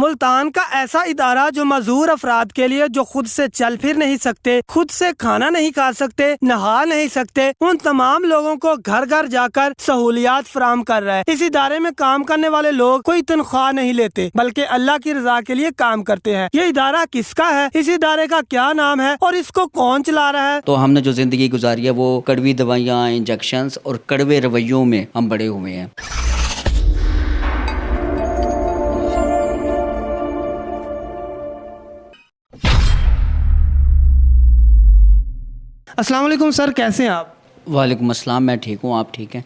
ملتان کا ایسا ادارہ جو معذور افراد کے لیے جو خود سے چل پھر نہیں سکتے، خود سے کھانا نہیں کھا سکتے، نہا نہیں سکتے، ان تمام لوگوں کو گھر گھر جا کر سہولیات فراہم کر رہا ہے۔ اس ادارے میں کام کرنے والے لوگ کوئی تنخواہ نہیں لیتے بلکہ اللہ کی رضا کے لیے کام کرتے ہیں۔ یہ ادارہ کس کا ہے، اس ادارے کا کیا نام ہے اور اس کو کون چلا رہا ہے؟ تو ہم نے جو زندگی گزاری ہے وہ کڑوی دوائیاں، انجیکشنز اور کڑوے رویوں میں ہم بڑے ہوئے ہیں۔ السلام علیکم سر، کیسے ہیں آپ؟ وعلیکم السلام، میں ٹھیک ہوں، آپ ٹھیک ہیں؟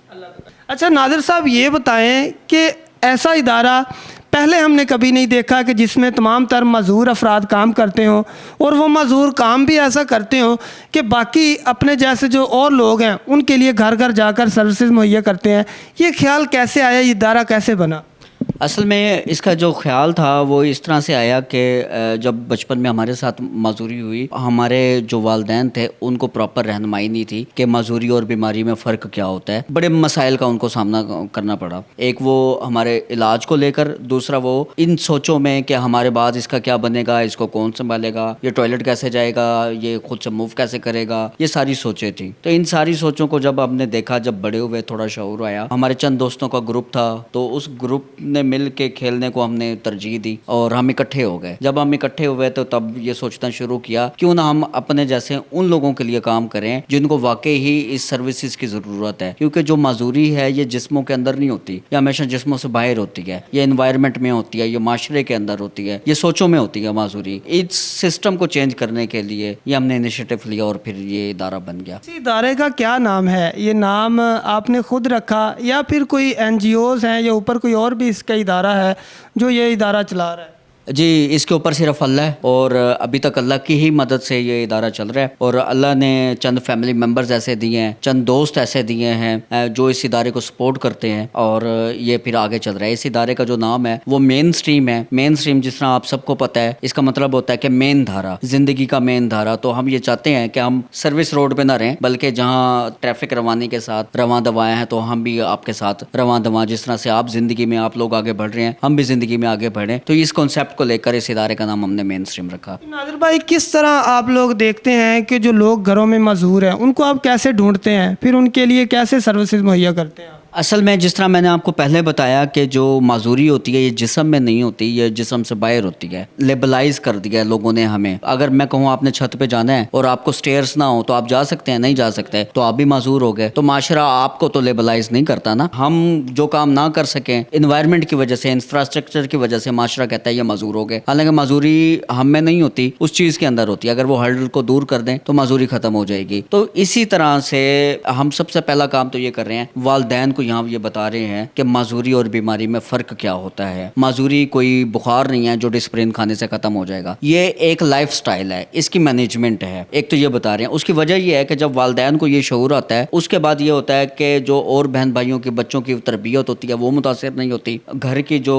اچھا نادر صاحب، یہ بتائیں کہ ایسا ادارہ پہلے ہم نے کبھی نہیں دیکھا کہ جس میں تمام تر معذور افراد کام کرتے ہوں اور وہ معذور کام بھی ایسا کرتے ہوں کہ باقی اپنے جیسے جو اور لوگ ہیں ان کے لیے گھر گھر جا کر سروسز مہیا کرتے ہیں۔ یہ خیال کیسے آیا، یہ ادارہ کیسے بنا؟ اصل میں اس کا جو خیال تھا وہ اس طرح سے آیا کہ جب بچپن میں ہمارے ساتھ معذوری ہوئی، ہمارے جو والدین تھے ان کو پراپر رہنمائی نہیں تھی کہ معذوری اور بیماری میں فرق کیا ہوتا ہے۔ بڑے مسائل کا ان کو سامنا کرنا پڑا، ایک وہ ہمارے علاج کو لے کر، دوسرا وہ ان سوچوں میں کہ ہمارے بعد اس کا کیا بنے گا، اس کو کون سنبھالے گا، یہ ٹوائلٹ کیسے جائے گا، یہ خود سے موو کیسے کرے گا، یہ ساری سوچیں تھیں۔ تو ان ساری سوچوں کو جب ہم نے دیکھا، جب بڑے ہوئے، تھوڑا شعور آیا، ہمارے چند دوستوں کا گروپ تھا، تو اس گروپ نے مل کے کھیلنے کو ہم نے ترجیح دی اور ہم اکٹھے ہو گئے۔ جب ہم اکٹھے ہوئے تو تب یہ سوچنا شروع کیا کیوں نہ ہم اپنے جیسے ان لوگوں کے لیے کام کریں جن کو واقعی ہی اس سروسز کی ضرورت ہے، کیونکہ جو معذوری ہے یہ جسموں کے اندر نہیں ہوتی، یہ ہمیشہ جسموں سے باہر ہوتی ہے، یہ انوائرمنٹ میں ہوتی ہے، یہ معاشرے کے اندر ہوتی ہے، یہ سوچوں میں ہوتی ہے معذوری۔ اس سسٹم کو چینج کرنے کے لیے یہ ہم نے انیشیٹو لیا اور پھر یہ ادارہ بن گیا۔ اس ادارے کا کیا نام ہے؟ یہ نام آپ نے خود رکھا یا پھر کوئی NGOs ہیں یا اوپر کوئی اور بھی اس کا ادارہ ہے جو یہ ادارہ چلا رہا ہے؟ جی، اس کے اوپر صرف اللہ ہے اور ابھی تک اللہ کی ہی مدد سے یہ ادارہ چل رہا ہے، اور اللہ نے چند فیملی ممبرز ایسے دیے ہیں، چند دوست ایسے دیے ہیں جو اس ادارے کو سپورٹ کرتے ہیں، اور یہ پھر آگے چل رہا ہے۔ اس ادارے کا جو نام ہے وہ مین سٹریم ہے۔ مین سٹریم جس طرح آپ سب کو پتہ ہے، اس کا مطلب ہوتا ہے کہ مین دھارا، زندگی کا مین دھارا۔ تو ہم یہ چاہتے ہیں کہ ہم سروس روڈ پہ نہ رہیں، بلکہ جہاں ٹریفک روانی کے ساتھ رواں دواں ہیں تو ہم بھی آپ کے ساتھ رواں دواں، جس طرح سے آپ زندگی میں آپ لوگ آگے بڑھ رہے ہیں، ہم بھی زندگی میں آگے بڑھیں۔ تو اس کانسیپٹ کو لے کر اس ادارے کا نام ہم نے مین سٹریم رکھا۔ نادر بھائی، کس طرح آپ لوگ دیکھتے ہیں کہ جو لوگ گھروں میں معذور ہیں ان کو آپ کیسے ڈھونڈتے ہیں، پھر ان کے لیے کیسے سروسز مہیا کرتے ہیں؟ اصل میں جس طرح میں نے آپ کو پہلے بتایا کہ جو معذوری ہوتی ہے یہ جسم میں نہیں ہوتی، یہ جسم سے باہر ہوتی ہے۔ لیبلائز کر دیا ہے لوگوں نے ہمیں۔ اگر میں کہوں آپ نے چھت پہ جانا ہے اور آپ کو سٹیئرز نہ ہو تو آپ جا سکتے ہیں؟ نہیں جا سکتے، تو آپ بھی معذور ہو گئے۔ تو معاشرہ آپ کو تو لیبلائز نہیں کرتا نا۔ ہم جو کام نہ کر سکیں انوائرمنٹ کی وجہ سے، انفراسٹرکچر کی وجہ سے، معاشرہ کہتا ہے یہ معذور ہو گئے، حالانکہ معذوری ہم میں نہیں ہوتی، اس چیز کے اندر ہوتی ہے۔ اگر وہ ہرڈل کو دور کر دیں تو معذوری ختم ہو جائے گی۔ تو اسی طرح سے ہم سب سے پہلا کام تو یہ کر رہے ہیں، والدین کو یہاں یہ بتا رہے ہیں کہ معذوری اور بیماری میں فرق کیا ہوتا ہے۔ معذوری کوئی بخار نہیں ہے جو ڈسپرین کھانے سے ختم ہو جائے گا، یہ ایک لائف سٹائل ہے، اس کی مینجمنٹ ہے۔ ایک تو یہ بتا رہے ہیں۔ اس کی وجہ یہ ہے کہ جب والدین کو یہ شعور آتا ہے، اس کے بعد یہ ہوتا ہے کہ جو اور بہن بھائیوں کی، بچوں کی تربیت ہوتی ہے وہ متاثر نہیں ہوتی، گھر کی جو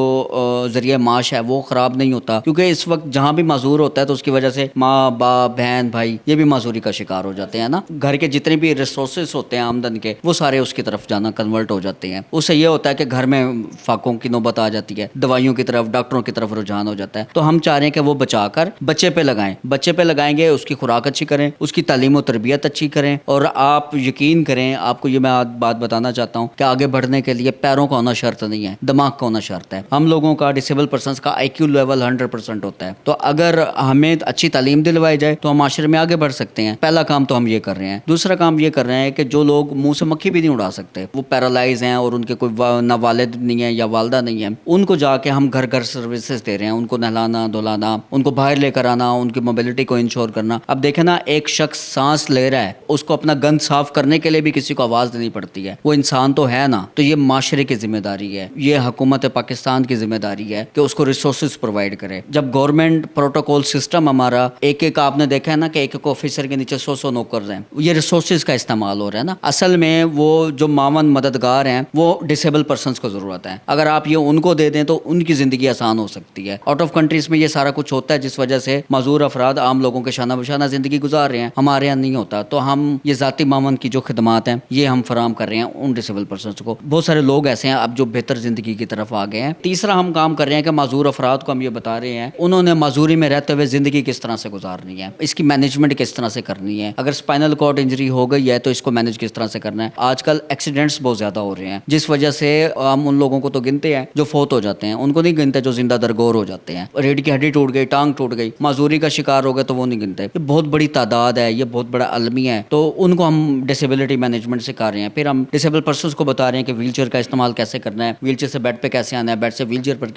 ذریعہ معاش ہے وہ خراب نہیں ہوتا، کیونکہ اس وقت جہاں بھی معذور ہوتا ہے تو اس کی وجہ سے ماں باپ، بہن بھائی یہ بھی معذوری کا شکار ہو جاتے ہیں نا۔ گھر کے جتنے بھی ریسورسز ہوتے ہیں آمدن کے، وہ سارے اس کی طرف جانا کنورٹ ہو جاتے ہیں۔ اس سے یہ ہوتا ہے کہ گھر میں فاقوں کی نوبت آ جاتی ہے، دوائیوں کی طرف، ڈاکٹروں کی طرف رجحان ہو جاتا ہے۔ تو ہم چاہ رہے ہیں کہ وہ بچا کر بچے پہ لگائیں، بچے پہ لگائیں گے، اس کی خوراک اچھی کریں، اس کی تعلیم و تربیت اچھی کریں، اور آپ یقین کریں، آپ کو یہ میں بات بتانا چاہتا ہوں کہ آگے بڑھنے کے لیے پیروں کا ہونا شرط نہیں ہے، دماغ کا ہونا شرط ہے۔ ہم لوگوں کا، ڈسیبل پرسنس کا IQ لیول 100% ہوتا ہے۔ تو اگر ہمیں اچھی تعلیم دلوائی جائے تو ہم معاشرے میں آگے بڑھ سکتے ہیں۔ پہلا کام تو ہم یہ کر رہے ہیں۔ دوسرا کام یہ کر رہے ہیں کہ جو لوگ منہ سے مکھی بھی نہیں اڑا سکتے، وہ پیرالائز ہیں اور ان کے کوئی نہ والد نہیں ہے یا والدہ نہیں ہے، ان کو جا کے ہم گھر گھر سروسز دے رہے ہیں، ان کو نہلانا دھلانا، ان کو باہر لے کر آنا، ان کی موبلٹی کو انشور کرنا۔ اب دیکھیں نا، ایک شخص سانس لے رہا ہے، اس کو اپنا گند صاف کرنے کے لیے بھی کسی کو آواز دینی پڑتی ہے، وہ انسان تو ہے نا۔ تو یہ معاشرے کی ذمہ داری ہے، یہ حکومت پاکستان کی ذمہ داری ہے کہ اس کو ریسورسز پرووائڈ کرے۔ جب گورنمنٹ پروٹوکول سسٹم ہمارا ایک ایک، آپ نے دیکھا ہے نا کہ ایک ایک آفیسر کے نیچے 100 نوکر ہیں، یہ ریسورسز کا استعمال ہو رہا ہے نا۔ اصل میں وہ جو معاون مددگار گزار ہیں وہ ڈسیبل پرسنس کو ضرورت ہے. اگر آپ یہ ان کو دے دیں تو ان کی زندگی آسان ہو سکتی ہے. آؤٹ آف کنٹریز میں یہ سارا کچھ ہوتا ہے جس وجہ سے معذور افراد عام لوگوں کے شانہ بشانہ زندگی گزار رہے ہیں. ہمارے یہاں نہیں ہوتا. تو ہم یہ ذاتی معاون کی جو خدمات ہیں یہ ہم فراہم کر رہے ہیں ان ڈسیبل پرسنس کو. بہت سارے لوگ ایسے ہیں اب جو بہتر زندگی کی طرف آ گئے ہیں. تیسرا ہم کام کر رہے ہیں کہ معذور افراد کو ہم یہ بتا رہے ہیں انہوں نے معذوری میں رہتے ہوئے زندگی کس طرح سے گزارنی ہے, اس کی مینجمنٹ کس طرح سے کرنی ہے. اگر اسپائنل کارڈ انجری ہو گئی ہے تو اس کو مینج کس طرح سے کرنا ہے. آج کل ایکسیڈنٹس بہت زیادہ ہو رہے ہیں جس وجہ سے ہم ان لوگوں کو تو گنتے ہیں جو فوت ہو جاتے ہیں, ان کو نہیں گنتے جو زندہ درگور ہو جاتے ہیں. ریڑھ کی ہڈی ٹوٹ گئی, ٹانگ ٹوٹ گئی, معذوری کا شکار ہو گئے تو وہ نہیں گنتے. یہ بہت بڑی تعداد ہے, یہ بہت بڑا المیہ ہے. تو ان کو ہم ڈسیبلٹی مینجمنٹ سکھا رہے ہیں. پھر ہم ڈسیبل پرسنس کو بتا رہے ہیں کہ ویل چیئر کا استعمال کیسے کرنا ہے, ویل چیئر سے بیڈ پہ کیسے آنا ہے, بیڈ سے ویل چیئر پر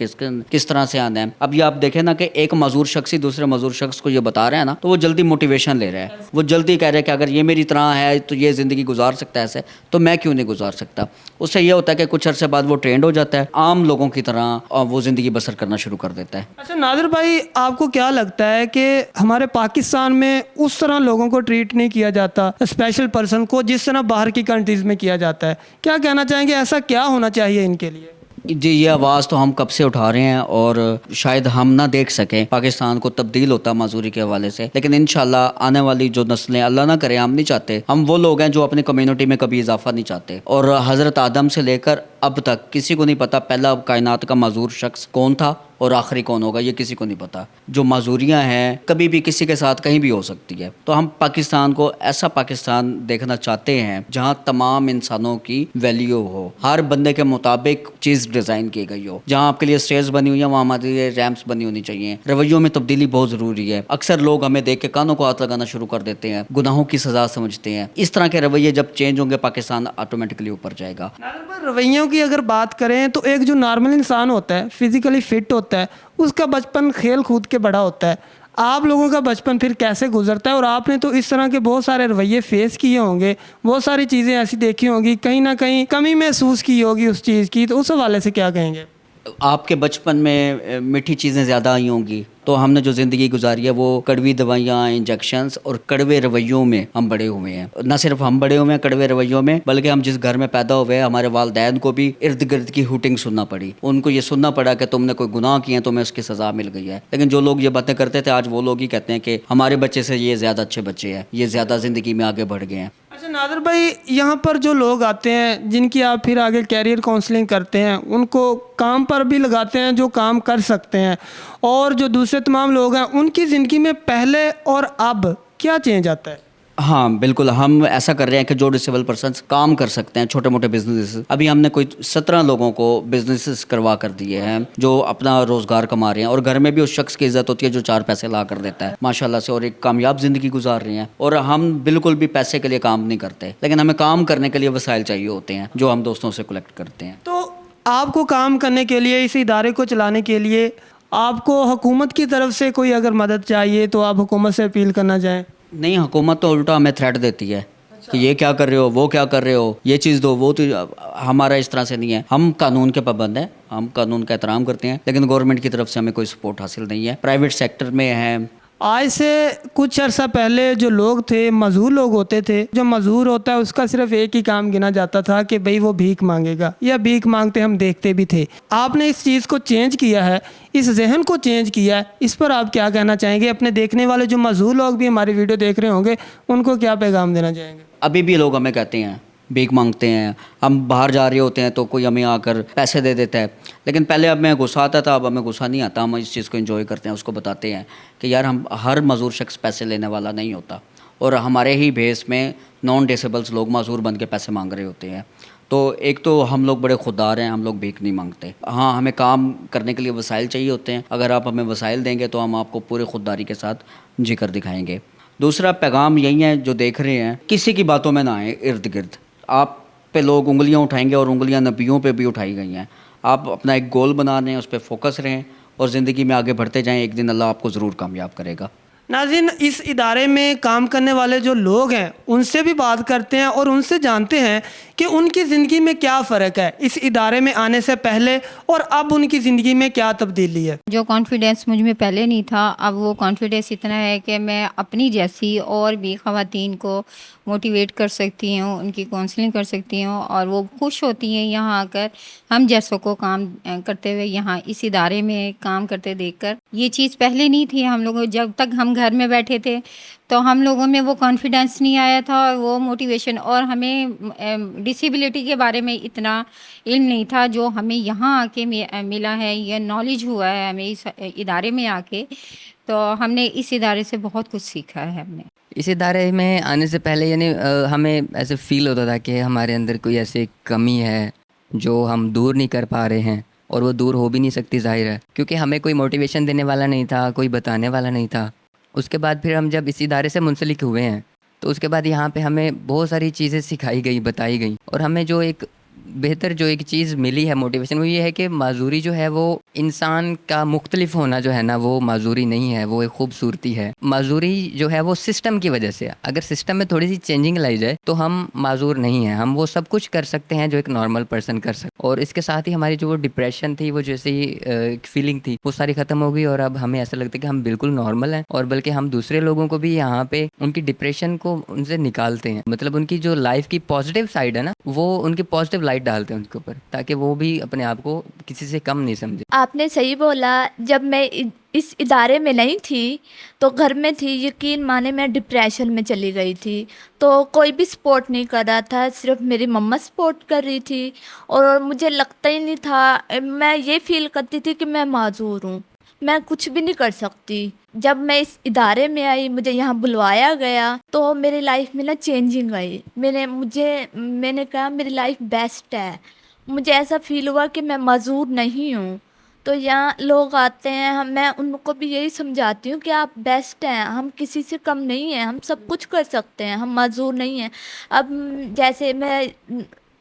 کس طرح سے آنا ہے. اب یہ آپ دیکھیں نا کہ ایک معذور شخص ہی دوسرے معذور شخص کو یہ بتا رہا ہے نا تو وہ جلدی موٹیویشن لے رہا ہے. وہ جلدی کہہ رہا ہے کہ اگر یہ میری طرح ہے تو یہ زندگی گزار سکتا ہے ایسے, تو میں کیوں نہیں گزار سکتا. اس سے یہ ہوتا ہے کہ کچھ عرصے بعد وہ ٹرینڈ ہو جاتا ہے, عام لوگوں کی طرح وہ زندگی بسر کرنا شروع کر دیتا ہے. اچھا نادر بھائی, آپ کو کیا لگتا ہے کہ ہمارے پاکستان میں اس طرح لوگوں کو ٹریٹ نہیں کیا جاتا, اسپیشل پرسن کو, جس طرح باہر کی کنٹریز میں کیا جاتا ہے؟ کیا کہنا چاہیں گے, ایسا کیا ہونا چاہیے ان کے لیے؟ جی یہ آواز تو ہم کب سے اٹھا رہے ہیں اور شاید ہم نہ دیکھ سکیں پاکستان کو تبدیل ہوتا معذوری کے حوالے سے, لیکن انشاءاللہ آنے والی جو نسلیں, اللہ نہ کرے ہم نہیں چاہتے, ہم وہ لوگ ہیں جو اپنی کمیونٹی میں کبھی اضافہ نہیں چاہتے. اور حضرت آدم سے لے کر اب تک کسی کو نہیں پتا پہلا کائنات کا معذور شخص کون تھا اور آخری کون ہوگا, یہ کسی کو نہیں پتا. جو معذوریاں ہیں کبھی بھی کسی کے ساتھ کہیں بھی ہو سکتی ہے. تو ہم پاکستان کو ایسا پاکستان دیکھنا چاہتے ہیں جہاں تمام انسانوں کی ویلیو ہو, ہر بندے کے مطابق چیز ڈیزائن کی گئی ہو. جہاں آپ کے لیے اسٹیئرز بنی ہوئی ہیں وہاں ہمارے لیے ریمپس بنی ہونی چاہیے. رویوں میں تبدیلی بہت ضروری ہے. اکثر لوگ ہمیں دیکھ کے کانوں کو ہاتھ لگانا شروع کر دیتے ہیں, گناہوں کی سزا سمجھتے ہیں. اس طرح کے رویے جب چینج ہوں گے پاکستان آٹومیٹکلی اوپر جائے گا. رویوں کی اگر بات کریں تو ایک جو نارمل انسان ہوتا ہے, فزیکلی فٹ ہوتا ہے, اس کا بچپن کھیل کود کے بڑا ہوتا ہے. آپ لوگوں کا بچپن پھر کیسے گزرتا ہے؟ اور آپ نے تو اس طرح کے بہت سارے رویے فیس کیے ہوں گے, بہت ساری چیزیں ایسی دیکھی ہوں گی, کہیں نہ کہیں کمی محسوس کی ہوگی اس چیز کی, تو اس حوالے سے کیا کہیں گے؟ آپ کے بچپن میں میٹھی چیزیں زیادہ آئی ہوں گی, تو ہم نے جو زندگی گزاری ہے وہ کڑوی دوائیاں, انجیکشنز اور کڑوے رویوں میں ہم بڑے ہوئے ہیں. نہ صرف ہم بڑے ہوئے ہیں کڑوے رویوں میں, بلکہ ہم جس گھر میں پیدا ہوئے ہیں ہمارے والدین کو بھی ارد گرد کی ہوٹنگ سننا پڑی. ان کو یہ سننا پڑا کہ تم نے کوئی گناہ کیے ہیں تمہیں اس کی سزا مل گئی ہے. لیکن جو لوگ یہ باتیں کرتے تھے آج وہ لوگ ہی کہتے ہیں کہ ہمارے بچے سے یہ زیادہ اچھے بچے ہیں, یہ زیادہ زندگی میں آگے بڑھ گئے ہیں. اچھا نادر بھائی, یہاں پر جو لوگ آتے ہیں جن کی آپ پھر آگے کیریئر کاؤنسلنگ کرتے ہیں, ان کو کام پر بھی لگاتے ہیں جو کام کر سکتے ہیں, اور جو دوسرے تمام لوگ ہیں ان کی زندگی میں پہلے اور اب کیا چینج آتا ہے؟ ہاں بالکل, ہم ایسا کر رہے ہیں کہ جو ڈسیبل پرسنس کام کر سکتے ہیں, چھوٹے موٹے بزنس. ابھی ہم نے کوئی 17 لوگوں کو بزنسز کروا کر دیے ہیں جو اپنا روزگار کما رہے ہیں, اور گھر میں بھی اس شخص کی عزت ہوتی ہے جو 4 پیسے لا کر دیتا ہے ماشاءاللہ سے, اور ایک کامیاب زندگی گزار رہے ہیں. اور ہم بالکل بھی پیسے کے لیے کام نہیں کرتے, لیکن ہمیں کام کرنے کے لیے وسائل چاہیے ہوتے ہیں جو ہم دوستوں سے کلیکٹ کرتے ہیں. تو آپ کو کام کرنے کے لیے, اس ادارے کو چلانے کے لیے آپ کو حکومت کی طرف سے کوئی اگر مدد چاہیے تو آپ حکومت سے اپیل کرنا چاہیں؟ نہیں, حکومت تو الٹا ہمیں تھریٹ دیتی ہے کہ یہ کیا کر رہے ہو, وہ کیا کر رہے ہو, یہ چیز دو, وہ تو. ہمارا اس طرح سے نہیں ہے, ہم قانون کے پابند ہیں, ہم قانون کا احترام کرتے ہیں, لیکن گورنمنٹ کی طرف سے ہمیں کوئی سپورٹ حاصل نہیں ہے. پرائیویٹ سیکٹر میں ہے. آج سے کچھ عرصہ پہلے جو لوگ تھے معذور لوگ ہوتے تھے, جو معذور ہوتا ہے اس کا صرف ایک ہی کام گنا جاتا تھا کہ بھئی وہ بھیک مانگے گا, یا بھیک مانگتے ہم دیکھتے بھی تھے. آپ نے اس چیز کو چینج کیا ہے, اس ذہن کو چینج کیا ہے, اس پر آپ کیا کہنا چاہیں گے؟ اپنے دیکھنے والے جو معذور لوگ بھی ہماری ویڈیو دیکھ رہے ہوں گے ان کو کیا پیغام دینا چاہیں گے؟ ابھی بھی لوگ ہمیں کہتے ہیں بھیک مانگتے ہیں, ہم باہر جا رہے ہوتے ہیں تو کوئی ہمیں آ کر پیسے دے دیتا ہے. لیکن پہلے اب میں غصہ آتا تھا, اب ہمیں غصہ نہیں آتا, ہم اس چیز کو انجوائے کرتے ہیں. اس کو بتاتے ہیں کہ یار ہم ہر معذور شخص پیسے لینے والا نہیں ہوتا, اور ہمارے ہی بیس میں نان ڈسیبلس لوگ معذور بن کے پیسے مانگ رہے ہوتے ہیں. تو ایک تو ہم لوگ بڑے خوددار ہیں, ہم لوگ بھیک نہیں مانگتے. ہاں ہمیں کام کرنے کے لیے وسائل چاہیے ہوتے ہیں, اگر آپ ہمیں وسائل دیں گے تو ہم آپ کو پورے خودداری کے ساتھ جی کر دکھائیں گے. دوسرا پیغام یہی ہے جو دیکھ رہے ہیں, کسی کی باتوں میں نہ آئیں ارد گرد. آپ پہ لوگ انگلیاں اٹھائیں گے, اور انگلیاں نبیوں پہ بھی اٹھائی گئی ہیں. آپ اپنا ایک گول بنا رہے ہیں, اس پہ فوکس رہیں اور زندگی میں آگے بڑھتے جائیں. ایک دن اللہ آپ کو ضرور کامیاب کرے گا. ناظرین, اس ادارے میں کام کرنے والے جو لوگ ہیں ان سے بھی بات کرتے ہیں اور ان سے جانتے ہیں کہ ان کی زندگی میں کیا فرق ہے اس ادارے میں آنے سے پہلے اور اب ان کی زندگی میں کیا تبدیلی ہے. جو کانفیڈینس مجھ میں پہلے نہیں تھا، اب وہ کانفیڈینس اتنا ہے کہ میں اپنی جیسی اور بھی خواتین کو موٹیویٹ کر سکتی ہوں، ان کی کاؤنسلنگ کر سکتی ہوں، اور وہ خوش ہوتی ہیں یہاں آ کر ہم جیسوں کو کام کرتے ہوئے یہاں اس ادارے میں کام کرتے دیکھ کر. یہ چیز پہلے نہیں تھی ہم لوگوں، جب تک ہم گھر میں بیٹھے تھے تو ہم لوگوں میں وہ کانفیڈینس نہیں آیا تھا، اور وہ موٹیویشن، اور ہمیں ڈسیبلٹی کے بارے میں اتنا علم نہیں تھا جو ہمیں یہاں آ کے ملا ہے. یہ نالج ہوا ہے ہمیں اس ادارے میں آ کے، تو ہم نے اس ادارے سے بہت کچھ سیکھا ہے. ہم نے اس ادارے میں آنے سے پہلے یعنی ہمیں ایسے فیل ہوتا تھا کہ ہمارے اندر کوئی ایسی کمی ہے جو ہم دور نہیں کر پا رہے ہیں، اور وہ دور ہو بھی نہیں سکتی، ظاہر ہے، کیونکہ ہمیں کوئی موٹیویشن دینے والا نہیں تھا، کوئی بتانے والا نہیں تھا. اس کے بعد پھر ہم جب اس ادارے سے منسلک ہوئے ہیں تو اس کے بعد یہاں پہ ہمیں بہت ساری چیزیں سکھائی گئی، بتائی گئی، اور ہمیں جو ایک بہتر جو ایک چیز ملی ہے موٹیویشن، وہ یہ ہے کہ معذوری جو ہے وہ انسان کا مختلف ہونا جو ہے نا، وہ معذوری نہیں ہے، وہ ایک خوبصورتی ہے. معذوری جو ہے وہ سسٹم کی وجہ سے، اگر سسٹم میں تھوڑی سی چینجنگ لائی جائے تو ہم معذور نہیں ہیں، ہم وہ سب کچھ کر سکتے ہیں جو ایک نارمل پرسن کر سکتے. اور اس کے ساتھ ہی ہماری جو وہ ڈپریشن تھی، وہ جیسے ہی فیلنگ تھی، وہ ساری ختم ہو گئی، اور اب ہمیں ایسا لگتا ہے کہ ہم بالکل نارمل ہیں، اور بلکہ ہم دوسرے لوگوں کو بھی یہاں پہ ان کی ڈپریشن کو ان سے نکالتے ہیں. مطلب ان کی جو لائف کی پازیٹیو سائڈ ہے نا، وہ ان کی پازیٹیو لائٹ ڈالتے ہیں ان کے اوپر، تاکہ وہ بھی اپنے آپ کو کسی سے کم نہیں سمجھے. آپ نے صحیح بولا. جب میں اس ادارے میں نہیں تھی تو گھر میں تھی، یقین مانے میں ڈپریشن میں چلی گئی تھی. تو کوئی بھی سپورٹ نہیں کر رہا تھا، صرف میری مما سپورٹ کر رہی تھی، اور مجھے لگتا ہی نہیں تھا، میں یہ فیل کرتی تھی کہ میں معذور ہوں، میں کچھ بھی نہیں کر سکتی. جب میں اس ادارے میں آئی، مجھے یہاں بلوایا گیا، تو میری لائف میں نا چینجنگ آئی. میں نے کہا میری لائف بیسٹ ہے. مجھے ایسا فیل ہوا کہ میں معذور نہیں ہوں. تو یہاں لوگ آتے ہیں، میں ان کو بھی یہی سمجھاتی ہوں کہ آپ بیسٹ ہیں، ہم کسی سے کم نہیں ہیں، ہم سب کچھ کر سکتے ہیں، ہم معذور نہیں ہیں. اب جیسے میں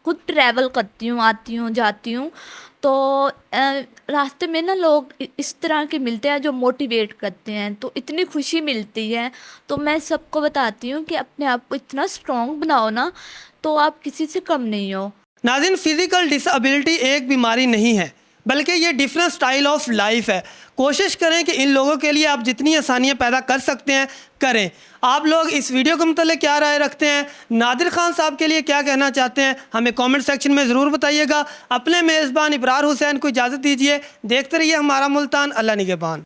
خود ٹریول کرتی ہوں، آتی ہوں، جاتی ہوں، تو راستے میں نا لوگ اس طرح کے ملتے ہیں جو موٹیویٹ کرتے ہیں، تو اتنی خوشی ملتی ہے. تو میں سب کو بتاتی ہوں کہ اپنے آپ کو اتنا اسٹرانگ بناؤ نا، تو آپ کسی سے کم نہیں ہو. ناظرین، فزیکل ڈس ایبلٹی ایک بیماری نہیں ہے، بلکہ یہ ڈیفرنٹ سٹائل آف لائف ہے. کوشش کریں کہ ان لوگوں کے لیے آپ جتنی آسانیاں پیدا کر سکتے ہیں کریں. آپ لوگ اس ویڈیو کے متعلق کیا رائے رکھتے ہیں، نادر خان صاحب کے لیے کیا کہنا چاہتے ہیں، ہمیں کامنٹ سیکشن میں ضرور بتائیے گا. اپنے میزبان ابرار حسین کو اجازت دیجیے. دیکھتے رہیے ہمارا ملتان. اللہ نگہبان.